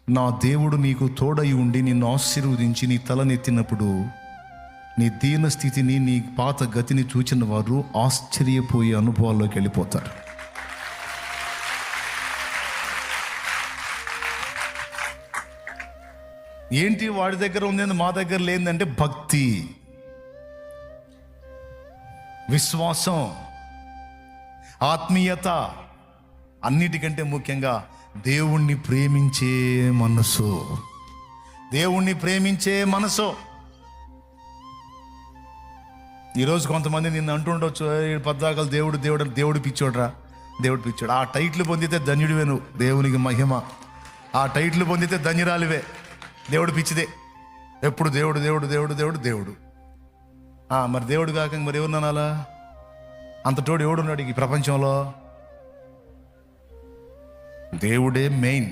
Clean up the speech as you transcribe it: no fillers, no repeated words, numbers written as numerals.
నా దేవుడు నీకు తోడై ఉండి నిన్ను ఆశీర్వదించి నీ తలనెత్తినప్పుడు నీ దీన స్థితిని, నీ పాత గతిని చూచిన వారు ఆశ్చర్యపోయే అనుభవాల్లోకి వెళ్ళిపోతారు. ఏంటి వాడి దగ్గర ఉంది మా దగ్గర లేదంటే భక్తి, విశ్వాసం, ఆత్మీయత, అన్నిటికంటే ముఖ్యంగా దేవుణ్ణి ప్రేమించే మనసు. దేవుణ్ణి ప్రేమించే మనసు. ఈరోజు కొంతమంది నిన్ను అంటుండొచ్చు, పద్దాకలు దేవుడు దేవుడు దేవుడు పిచ్చోడ్రా, దేవుడు పిచ్చోడు. ఆ టైట్లు పొందితే ధన్యుడివే నువ్వు, దేవునికి మహిమ. ఆ టైట్లు పొందితే ధన్యురాలివే. దేవుడు పిచ్చిదే, ఎప్పుడు దేవుడు దేవుడు దేవుడు దేవుడు దేవుడు. మరి దేవుడు కాక మరి ఎవరున్నాలా? అంత తోడు ఎవడున్నాడు ఈ ప్రపంచంలో? దేవుడే మెయిన్.